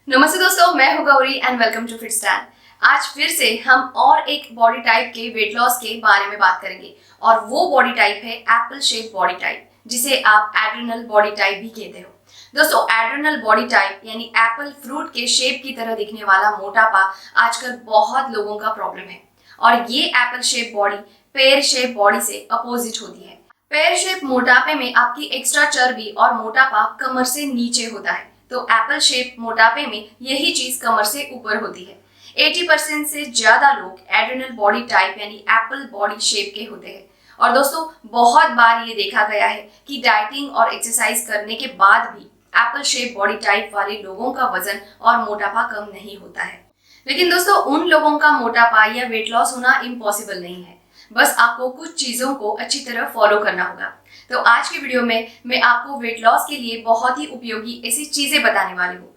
नमस्ते दोस्तों, मैं हूं Gauri and welcome to fit stand. आज फिर से हम और एक बॉडी टाइप के वेट लॉस के बारे में बात करेंगे और वो बॉडी टाइप है एप्पल शेप बॉडी टाइप, जिसे आप एड्रेनल बॉडी टाइप भी कहते हो। दोस्तों, एड्रेनल बॉडी टाइप यानी एप्पल फ्रूट के शेप की तरह दिखने वाला मोटापा आजकल बहुत लोगों का प्रॉब्लम है और ये Apple shape body pear shape body से अपोजिट होती है। पेयर शेप मोटापे में आपकी एक्स्ट्रा चर्बी और मोटापा कमर से नीचे होता है, तो एप्पल शेप मोटापे में यही चीज कमर से ऊपर होती है। 80% से ज्यादा लोग एड्रेनल बॉडी टाइप यानी एप्पल बॉडी शेप के होते हैं। और दोस्तों, बहुत बार ये देखा गया है कि डाइटिंग और एक्सरसाइज करने के बाद भी एप्पल शेप बॉडी टाइप वाले लोगों का वजन और मोटापा कम नहीं होता है। लेकिन दोस्तों, उन लोगों का मोटापा या वेट लॉस होना इम्पॉसिबल नहीं है, बस आपको कुछ चीजों को अच्छी तरह फॉलो करना होगा। तो आज के वीडियो में मैं आपको वेट लॉस के लिए बहुत ही उपयोगी ऐसी चीजें बताने वाली हूँ।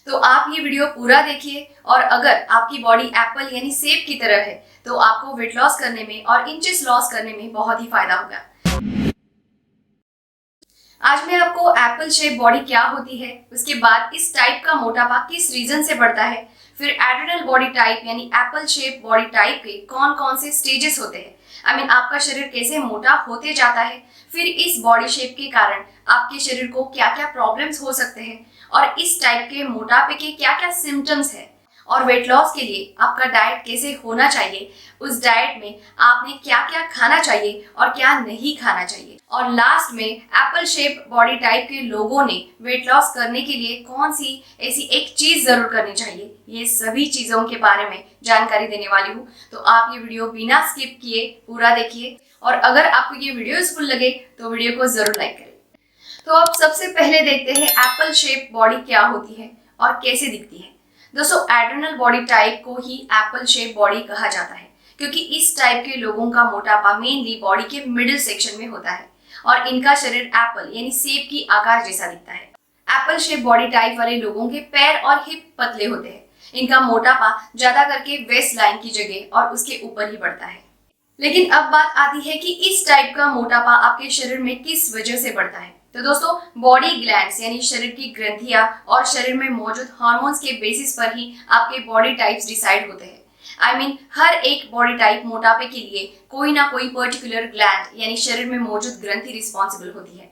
तो आप ये वीडियो पूरा देखिए और अगर आपकी बॉडी एप्पल यानी सेब की तरह है तो आपको वेट लॉस करने में और इंचेस लॉस करने में बहुत ही फायदा होगा। आज मैं आपको एप्पल शेप बॉडी क्या होती है, उसके बाद इस टाइप का मोटापा किस रीजन से बढ़ता है, फिर एड्रेनल बॉडी टाइप यानी एप्पल शेप बॉडी टाइप के कौन कौन से स्टेजेस होते हैं, आपका शरीर कैसे मोटा होते जाता है, फिर इस बॉडी शेप के कारण आपके शरीर को क्या क्या प्रॉब्लम्स हो सकते हैं और इस टाइप के मोटापे के क्या क्या सिम्टम्स है, और वेट लॉस के लिए आपका डाइट कैसे होना चाहिए, उस डाइट में आपने क्या क्या खाना चाहिए और क्या नहीं खाना चाहिए, और लास्ट में एप्पल शेप बॉडी टाइप के लोगों ने वेट लॉस करने के लिए कौन सी ऐसी एक चीज जरूर करनी चाहिए, ये सभी चीजों के बारे में जानकारी देने वाली हूँ। तो आप ये वीडियो बिना स्किप किए पूरा देखिए और अगर आपको ये वीडियो यूजफुल लगे तो वीडियो को जरूर लाइक करें। तो अब सबसे पहले देखते हैं एप्पल शेप बॉडी क्या होती है और कैसे दिखती है। दोस्तों, एड्रेनल बॉडी टाइप को ही एप्पल शेप बॉडी कहा जाता है क्योंकि इस टाइप के लोगों का मोटापा मेनली बॉडी के मिडिल सेक्शन में होता है और इनका शरीर एप्पल यानी सेब की आकार जैसा दिखता है। एप्पल शेप बॉडी टाइप वाले लोगों के पैर और हिप पतले होते हैं। इनका मोटापा ज्यादा करके वेस्ट लाइन की जगह और उसके ऊपर ही बढ़ता है। लेकिन अब बात आती है कि इस टाइप का मोटापा आपके शरीर में किस वजह से बढ़ता है। तो दोस्तों, बॉडी ग्लैंड्स यानी शरीर की ग्रंथियां और शरीर में मौजूद हार्मोन्स के बेसिस पर ही आपके बॉडी टाइप्स डिसाइड होते हैं। हर एक बॉडी टाइप मोटापे के लिए कोई ना कोई पर्टिकुलर ग्लैंड यानी शरीर में मौजूद ग्रंथि रिस्पॉन्सिबल होती है।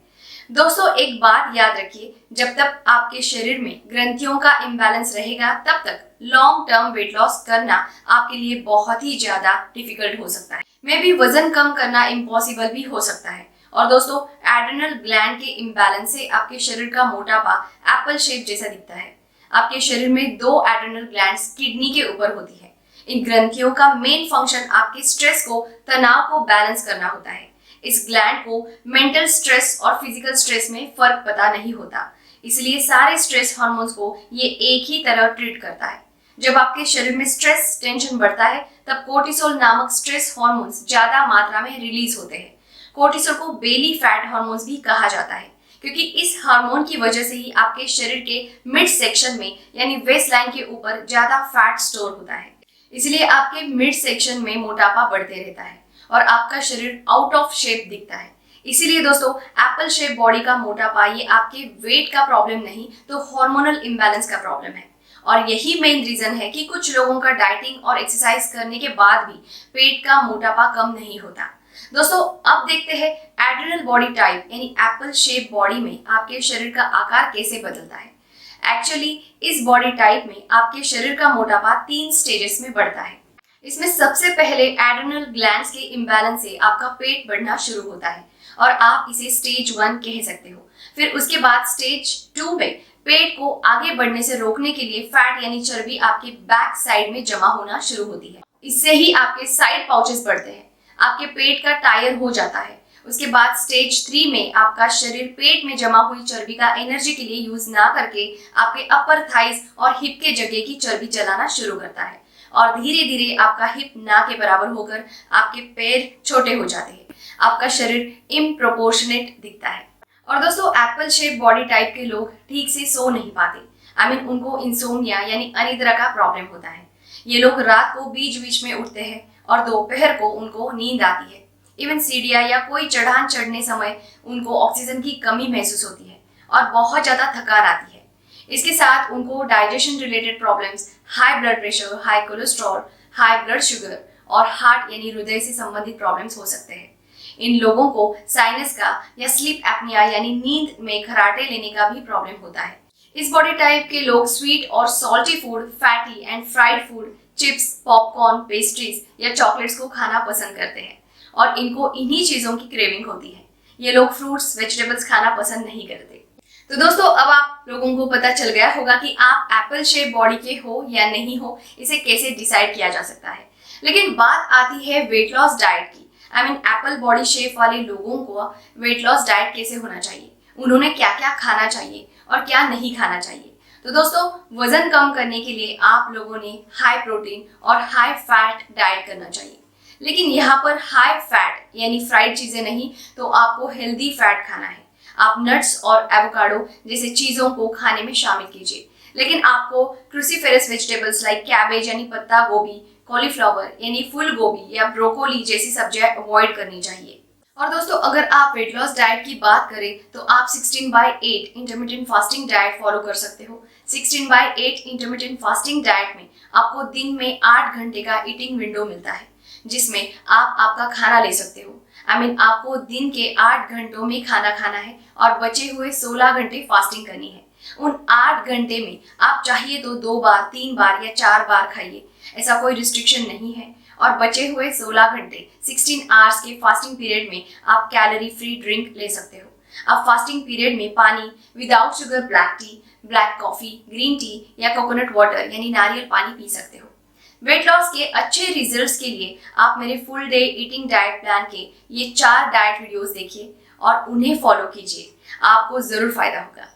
दोस्तों, एक बात याद रखिए, जब तक आपके शरीर में ग्रंथियों का इम्बैलेंस रहेगा तब तक लॉन्ग टर्म वेट लॉस करना आपके लिए बहुत ही ज्यादा डिफिकल्ट हो सकता है। मे भी वजन कम करना इम्पॉसिबल भी हो सकता है। और दोस्तों, एड्रेनल ग्लैंड के इम्बैलेंस से आपके शरीर का मोटापा एप्पल शेप जैसा दिखता है। आपके शरीर में 2 एड्रेनल ग्लैंड्स किडनी के ऊपर होती है। इन ग्रंथियों का मेन फंक्शन आपके स्ट्रेस को, तनाव को बैलेंस करना होता है। इस ग्लैंड को मेंटल स्ट्रेस और फिजिकल स्ट्रेस में फर्क पता नहीं होता, इसलिए सारे स्ट्रेस हार्मोन्स को ये एक ही तरह ट्रीट करता है। जब आपके शरीर में स्ट्रेस टेंशन बढ़ता है तब कोर्टिसोल नामक स्ट्रेस हार्मोन्स ज्यादा मात्रा में रिलीज होते हैं। कोर्टिसोल को बेली फैट हार्मोन्स भी कहा जाता है क्योंकि इस हार्मोन की वजह से ही आपके शरीर के मिड सेक्शन में यानी वेस्ट लाइन के ऊपर ज्यादा फैट स्टोर होता है। इसलिए आपके मिड सेक्शन में मोटापा बढ़ते रहता है और आपका शरीर आउट ऑफ शेप दिखता है। इसीलिए दोस्तों, एप्पल शेप बॉडी का मोटापा ये आपके वेट का प्रॉब्लम नहीं तो हार्मोनल इम्बैलेंस का प्रॉब्लम है। और यही मेन रीजन है कि कुछ लोगों का डाइटिंग और एक्सरसाइज करने के बाद भी पेट का मोटापा कम नहीं होता। दोस्तों, अब देखते हैं एड्रेनल बॉडी टाइप यानी एप्पल शेप बॉडी में आपके शरीर का आकार कैसे बदलता है। एक्चुअली इस बॉडी टाइप में आपके शरीर का मोटापा 3 स्टेजेस में बढ़ता है। इसमें सबसे पहले एड्रेनल ग्लैंड्स के इम्बैलेंस से आपका पेट बढ़ना शुरू होता है और आप इसे स्टेज 1 कह सकते हो। फिर उसके बाद स्टेज 2 में पेट को आगे बढ़ने से रोकने के लिए फैट यानी चर्बी आपके बैक साइड में जमा होना शुरू होती है। इससे ही आपके साइड पाउचेस बढ़ते हैं, आपके पेट का टायर हो जाता है। उसके बाद स्टेज 3 में आपका शरीर पेट में जमा हुई चर्बी का एनर्जी के लिए यूज ना करके आपके अपर थाइज और हिप के जगह की चर्बी जलाना शुरू करता है और धीरे धीरे आपका हिप ना के बराबर होकर आपके पैर छोटे हो जाते हैं। आपका शरीर इम्प्रोपोर्शनेट दिखता है। और दोस्तों, एप्पल शेप बॉडी टाइप के लोग ठीक से सो नहीं पाते। उनको इंसोम्निया यानी अनिद्रा का प्रॉब्लम होता है। ये लोग रात को बीच बीच में उठते हैं और दोपहर को उनको नींद आती है। इवन सीढ़ियाँ या कोई चढ़ान चढ़ने समय उनको ऑक्सीजन की कमी महसूस होती है और बहुत ज्यादा थकान आती है। इसके साथ उनको digestion related problems, high blood pressure, high cholesterol, high blood sugar और हार्ट यानी हृदय से संबंधित प्रॉब्लम्स हो सकते हैं। इन लोगों को साइनस का या स्लीप एपनिया यानी नींद में खराटे लेने का भी प्रॉब्लम होता है। इस बॉडी टाइप के लोग स्वीट और salty food, fatty and fried food, chips, popcorn, pastries या चॉकलेट्स को खाना पसंद करते हैं और इनको इन्हीं चीजों की क्रेविंग होती है। ये लोग फ्रूट्स, वेजिटेबल्स खाना पसंद नहीं करते। तो दोस्तों, अब आप लोगों को पता चल गया होगा कि आप एप्पल शेप बॉडी के हो या नहीं हो, इसे कैसे डिसाइड किया जा सकता है। लेकिन बात आती है वेट लॉस डाइट की। एप्पल बॉडी शेप वाले लोगों को वेट लॉस डाइट कैसे होना चाहिए, उन्होंने क्या क्या खाना चाहिए और क्या नहीं खाना चाहिए। तो दोस्तों, वजन कम करने के लिए आप लोगों ने हाई प्रोटीन और हाई फैट डाइट करना चाहिए। लेकिन यहाँ पर हाई फैट यानी फ्राइड चीजें नहीं, तो आपको हेल्दी फैट खाना है। आप नट्स और एवोकाडो जैसे चीजों को खाने में शामिल कीजिए। लेकिन आपको क्रूसीफेरस वेजिटेबल्स लाइक कैबेज यानी पत्ता गोभी, कॉलीफ्लावर यानी फूल गोभी या ब्रोकोली जैसी सब्जियां अवॉइड करनी चाहिए। और दोस्तों, अगर आप वेट लॉस डाइट की बात करें तो आप 16/8 इंटरमिटेंट फास्टिंग डाइट फॉलो कर सकते हो। 16/8 इंटरमिटेंट फास्टिंग डाइट में आपको दिन में 8 घंटे का ईटिंग विंडो मिलता है, जिसमें आप आपका खाना ले सकते हो। आपको दिन के 8 घंटों में खाना खाना है और बचे हुए 16 घंटे फास्टिंग करनी है। उन 8 घंटे में आप चाहिए तो 2 बार, 3 बार या 4 बार खाइए, ऐसा कोई रिस्ट्रिक्शन नहीं है। और बचे हुए 16 घंटे 16 आवर्स के फास्टिंग पीरियड में आप कैलोरी फ्री ड्रिंक ले सकते हो। आप फास्टिंग पीरियड में पानी, without sugar black T, black coffee, green tea या कोकोनट वाटर यानी नारियल पानी पी सकते हो। वेट लॉस के अच्छे रिजल्ट्स के लिए आप मेरे full day eating diet plan के ये 4 डाइट वीडियोस देखिए और उन्हें फॉलो कीजिए, आपको जरूर फायदा होगा।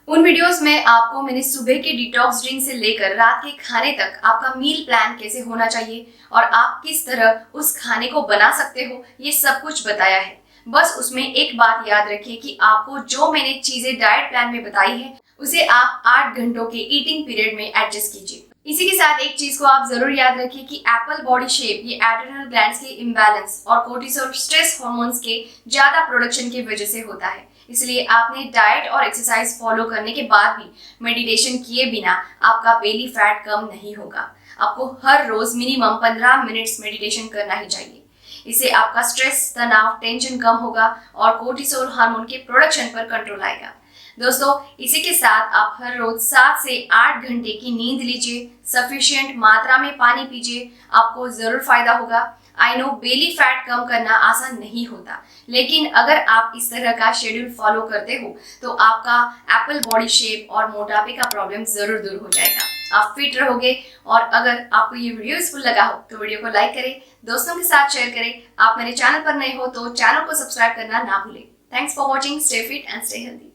उन वीडियोस में आपको मैंने सुबह के डिटॉक्स ड्रिंक से लेकर रात के खाने तक आपका मील प्लान कैसे होना चाहिए और आप किस तरह उस खाने को बना सकते हो, ये सब कुछ बताया है। बस उसमें एक बात याद रखिए कि आपको जो मैंने चीजें डाइट प्लान में बताई है उसे आप 8 घंटों के ईटिंग पीरियड में एडजस्ट कीजिए। इसी के साथ एक चीज को आप जरूर याद रखिए कि एप्पल बॉडी शेप ये एड्रेनल ग्लैंड्स के इम्बैलेंस और कोर्टिसोल स्ट्रेस हार्मोन्स के ज्यादा प्रोडक्शन की वजह से होता है। इसलिए आपने डाइट और एक्सरसाइज फॉलो करने के बाद भी मेडिटेशन किए बिना आपका बेली फैट कम नहीं होगा। आपको हर रोज मिनिमम 15 मिनट्स मेडिटेशन करना ही चाहिए। इससे आपका स्ट्रेस, तनाव, टेंशन कम होगा और कोर्टिसोल हार्मोन के प्रोडक्शन पर कंट्रोल आएगा। दोस्तों, इसी के साथ आप हर रोज 7 से 8 घंटे की नींद लीजिए, सफिशिएंट मात्रा में पानी पीजिए, आपको जरूर फायदा होगा। आई नो बेली फैट कम करना आसान नहीं होता, लेकिन अगर आप इस तरह का शेड्यूल फॉलो करते हो तो आपका एप्पल बॉडी शेप और मोटापे का प्रॉब्लम जरूर दूर हो जाएगा। आप फिट रहोगे। और अगर आपको ये वीडियो यूजफुल लगा हो तो वीडियो को लाइक करें, दोस्तों के साथ शेयर करें। आप मेरे चैनल पर नए हो तो चैनल को सब्सक्राइब करना ना भूलें। Thanks for watching. Stay fit and stay healthy.